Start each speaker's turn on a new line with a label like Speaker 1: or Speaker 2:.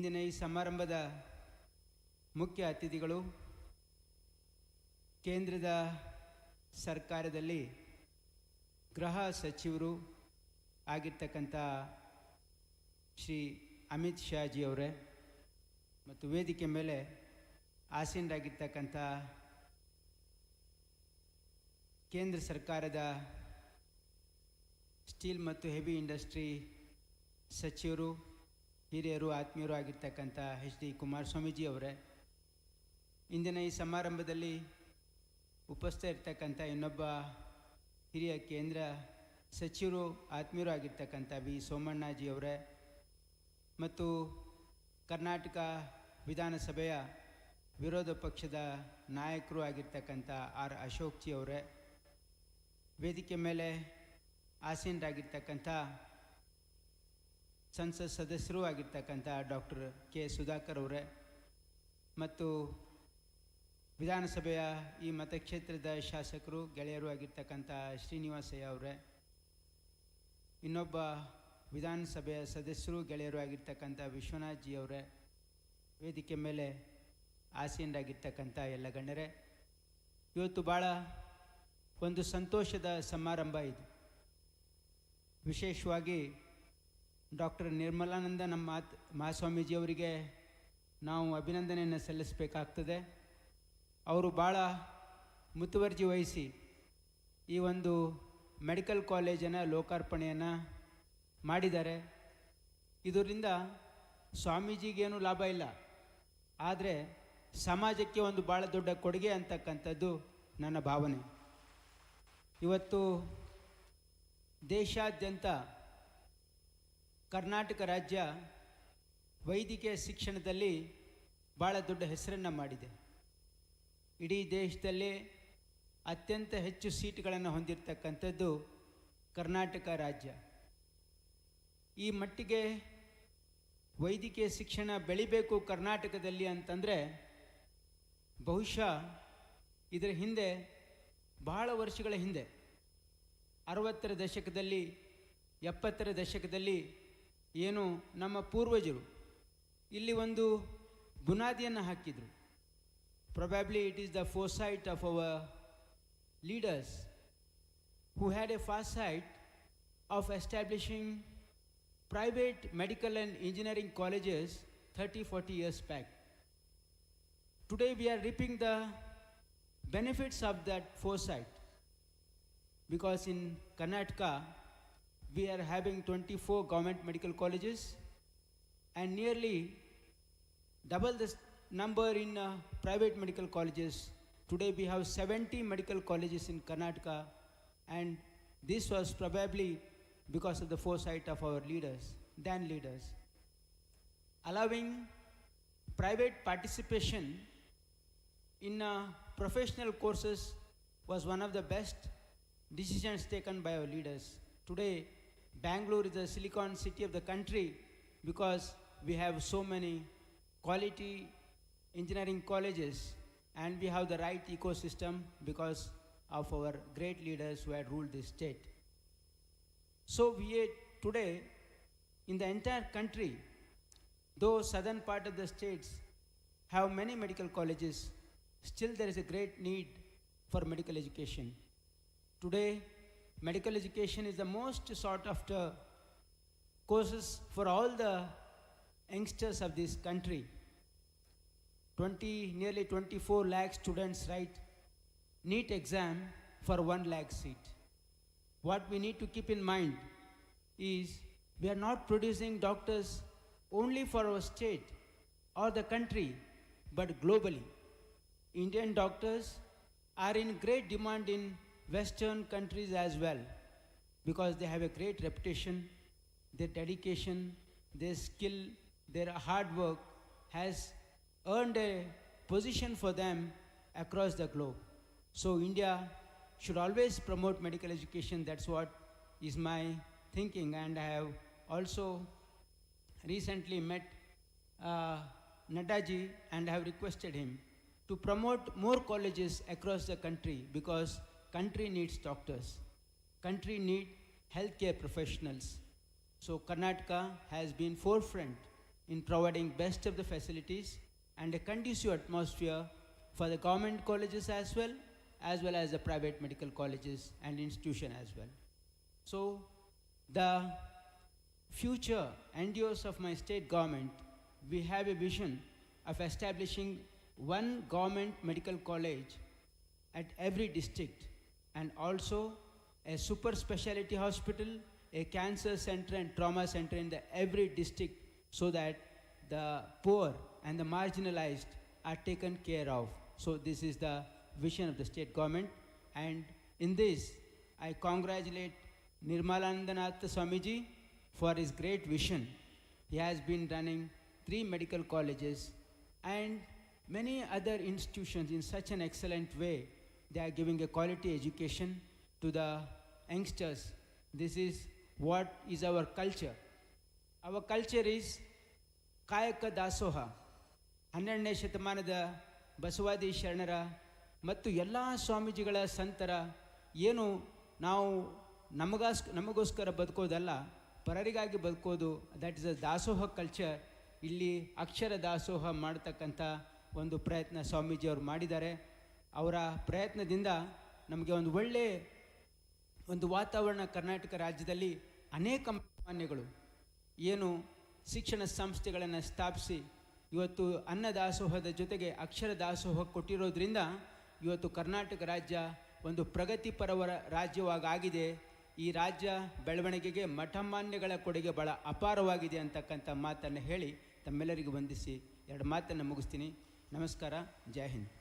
Speaker 1: ಇಂದಿನ ಈ ಸಮಾರಂಭದ ಮುಖ್ಯ ಅತಿಥಿಗಳು ಕೇಂದ್ರದ ಸರ್ಕಾರದಲ್ಲಿ ಗೃಹ ಸಚಿವರು ಆಗಿರ್ತಕ್ಕಂಥ ಶ್ರೀ ಅಮಿತ್ ಶಾಜಿ ಅವರೇ ಮತ್ತು ವೇದಿಕೆ ಮೇಲೆ ಆಸೀನರಾಗಿರ್ತಕ್ಕಂಥ ಕೇಂದ್ರ ಸರ್ಕಾರದ ಸ್ಟೀಲ್ ಮತ್ತು ಹೆವಿ ಇಂಡಸ್ಟ್ರಿ ಸಚಿವರು ಹಿರಿಯರು ಆತ್ಮೀಯರು ಆಗಿರ್ತಕ್ಕಂಥ ಎಚ್ ಡಿ ಕುಮಾರಸ್ವಾಮೀಜಿ ಅವರೇ, ಇಂದಿನ ಈ ಸಮಾರಂಭದಲ್ಲಿ ಉಪಸ್ಥಿತ ಇರ್ತಕ್ಕಂಥ ಇನ್ನೊಬ್ಬ ಹಿರಿಯ ಕೇಂದ್ರ ಸಚಿವರು ಆತ್ಮೀಯರು ಆಗಿರ್ತಕ್ಕಂಥ ವಿ ಸೋಮಣ್ಣಾಜಿ ಅವರೇ ಮತ್ತು ಕರ್ನಾಟಕ ವಿಧಾನಸಭೆಯ ವಿರೋಧ ಪಕ್ಷದ ನಾಯಕರು ಆಗಿರ್ತಕ್ಕಂಥ ಆರ್ ಅಶೋಕ್ ಜಿ ಅವರೇ, ವೇದಿಕೆ ಮೇಲೆ ಆಸೀನರಾಗಿರ್ತಕ್ಕಂಥ ಸಂಸತ್ ಸದಸ್ಯರು ಆಗಿರ್ತಕ್ಕಂಥ ಡಾಕ್ಟರ್ ಕೆ ಸುಧಾಕರ್ ಅವರೇ ಮತ್ತು ವಿಧಾನಸಭೆಯ ಈ ಮತಕ್ಷೇತ್ರದ ಶಾಸಕರು ಗೆಳೆಯರು ಆಗಿರ್ತಕ್ಕಂಥ ಶ್ರೀನಿವಾಸಯ್ಯ ಅವರೇ, ಇನ್ನೊಬ್ಬ ವಿಧಾನಸಭೆಯ ಸದಸ್ಯರು ಗೆಳೆಯರು ಆಗಿರ್ತಕ್ಕಂಥ ವಿಶ್ವನಾಥ್ ಜಿ ಅವರೇ, ವೇದಿಕೆ ಮೇಲೆ ಆಸೀನರಾಗಿರ್ತಕ್ಕಂಥ ಎಲ್ಲ ಗಣ್ಯರೇ, ಇವತ್ತು ಭಾಳ ಒಂದು ಸಂತೋಷದ ಸಮಾರಂಭ ಇದು. ವಿಶೇಷವಾಗಿ ಡಾಕ್ಟರ್ ನಿರ್ಮಲಾನಂದ ನಮ್ಮ ಮಹಾಸ್ವಾಮೀಜಿಯವರಿಗೆ ನಾವು ಅಭಿನಂದನೆಯನ್ನು ಸಲ್ಲಿಸಬೇಕಾಗ್ತದೆ. ಅವರು ಭಾಳ ಮುತುವರ್ಜಿ ವಹಿಸಿ ಈ ಒಂದು ಮೆಡಿಕಲ್ ಕಾಲೇಜನ್ನು ಲೋಕಾರ್ಪಣೆಯನ್ನು ಮಾಡಿದ್ದಾರೆ. ಇದರಿಂದ ಸ್ವಾಮೀಜಿಗೇನು ಲಾಭ ಇಲ್ಲ, ಆದರೆ ಸಮಾಜಕ್ಕೆ ಒಂದು ಭಾಳ ದೊಡ್ಡ ಕೊಡುಗೆ ಅಂತಕ್ಕಂಥದ್ದು ನನ್ನ ಭಾವನೆ. ಇವತ್ತು ದೇಶಾದ್ಯಂತ ಕರ್ನಾಟಕ ರಾಜ್ಯ ವೈದ್ಯಕೀಯ ಶಿಕ್ಷಣದಲ್ಲಿ ಭಾಳ ದೊಡ್ಡ ಹೆಸರನ್ನು ಮಾಡಿದೆ. ಇಡೀ ದೇಶದಲ್ಲಿ ಅತ್ಯಂತ ಹೆಚ್ಚು ಸೀಟ್ಗಳನ್ನು ಹೊಂದಿರತಕ್ಕಂಥದ್ದು ಕರ್ನಾಟಕ ರಾಜ್ಯ. ಈ ಮಟ್ಟಿಗೆ ವೈದ್ಯಕೀಯ ಶಿಕ್ಷಣ ಬೆಳಿಬೇಕು ಕರ್ನಾಟಕದಲ್ಲಿ ಅಂತಂದರೆ ಬಹುಶಃ ಇದರ ಹಿಂದೆ ಬಹಳ ವರ್ಷಗಳ ಹಿಂದೆ 60ರ ದಶಕದಲ್ಲಿ 70ರ ದಶಕದಲ್ಲಿ ಏನು ನಮ್ಮ ಪೂರ್ವಜರು ಇಲ್ಲಿ ಒಂದು ಬುನಾದಿಯನ್ನು ಹಾಕಿದರು. Probably it is the foresight of our leaders who had a foresight of establishing private medical and engineering colleges 30-40 years back. Today we are reaping the benefits of that foresight, because in Karnataka we are having 24 government medical colleges and nearly double this number in private medical colleges. Today we have 70 medical colleges in Karnataka, and this was probably because of the foresight of our leaders, allowing private participation in professional courses was one of the best decisions taken by our leaders. Today Bangalore is the silicon city of the country because we have so many quality engineering colleges, and we have the right ecosystem because of our great leaders who had ruled this state. So we today in the entire country, though southern part of the states have many medical colleges, still there is a great need for medical education. Today medical education is the most sought after courses for all the youngsters of this country. Nearly 24 lakh students write NEET exam for 1 lakh seat. What we need to keep in mind is we are not producing doctors only for our state or the country, but globally. Indian doctors are in great demand in Western countries as well, because they have a great reputation, their dedication, their skill, their hard work has earned a position for them across the globe. So India should always promote medical education. That's what is my thinking, and I have also recently met Nadaji, and I have requested him to promote more colleges across the country, because country needs doctors, country need healthcare professionals. So Karnataka has been forefront in providing best of the facilities and a conducive atmosphere for the government colleges as well as the private medical colleges and institution as well. So the future endeavors of my state government, we have a vision of establishing one government medical college at every district, and also a super specialty hospital, a cancer center and trauma center in every district, so that the poor and the marginalized are taken care of. So this is the vision of the state government, and in this I congratulate Nirmalanandanath Swamiji for his great vision. He has been running 3 medical colleges and many other institutions in such an excellent way. They are giving a quality education to the youngsters. This is what is our culture. Our culture is ಕಾಯಕ ದಾಸೋಹ. 12ನೇ ಶತಮಾನದ ಬಸವಾದಿ ಶರಣರ ಮತ್ತು ಎಲ್ಲ ಸ್ವಾಮೀಜಿಗಳ ಸಂತರ ಏನು ನಾವು ನಮಗೋಸ್ಕರ ಬದುಕೋದಲ್ಲ, ಪರರಿಗಾಗಿ ಬದುಕೋದು, ದಟ್ ಇಸ್ ಅ ದಾಸೋಹ ಕಲ್ಚರ್. ಇಲ್ಲಿ ಅಕ್ಷರ ದಾಸೋಹ ಮಾಡತಕ್ಕಂಥ ಒಂದು ಪ್ರಯತ್ನ ಸ್ವಾಮೀಜಿಯವರು ಮಾಡಿದ್ದಾರೆ. ಅವರ ಪ್ರಯತ್ನದಿಂದ ನಮಗೆ ಒಂದು ಒಳ್ಳೆಯ ಒಂದು ವಾತಾವರಣ ಕರ್ನಾಟಕ ರಾಜ್ಯದಲ್ಲಿ ಅನೇಕ ಮಾನ್ಯಗಳು ಏನು ಶಿಕ್ಷಣ ಸಂಸ್ಥೆಗಳನ್ನು ಸ್ಥಾಪಿಸಿ ಇವತ್ತು ಅನ್ನದಾಸೋಹದ ಜೊತೆಗೆ ಅಕ್ಷರ ದಾಸೋಹ ಕೊಟ್ಟಿರೋದ್ರಿಂದ ಇವತ್ತು ಕರ್ನಾಟಕ ರಾಜ್ಯ ಒಂದು ಪ್ರಗತಿಪರವರ ರಾಜ್ಯವಾಗಿದೆ. ಈ ರಾಜ್ಯ ಬೆಳವಣಿಗೆಗೆ ಮಠಮಾನ್ಯಗಳ ಕೊಡುಗೆ ಭಾಳ ಅಪಾರವಾಗಿದೆ ಅಂತಕ್ಕಂಥ ಮಾತನ್ನು ಹೇಳಿ ತಮ್ಮೆಲ್ಲರಿಗೂ ವಂದಿಸಿ 2 ಮಾತನ್ನು ಮುಗಿಸ್ತೀನಿ. ನಮಸ್ಕಾರ. ಜೈ ಹಿಂದ್.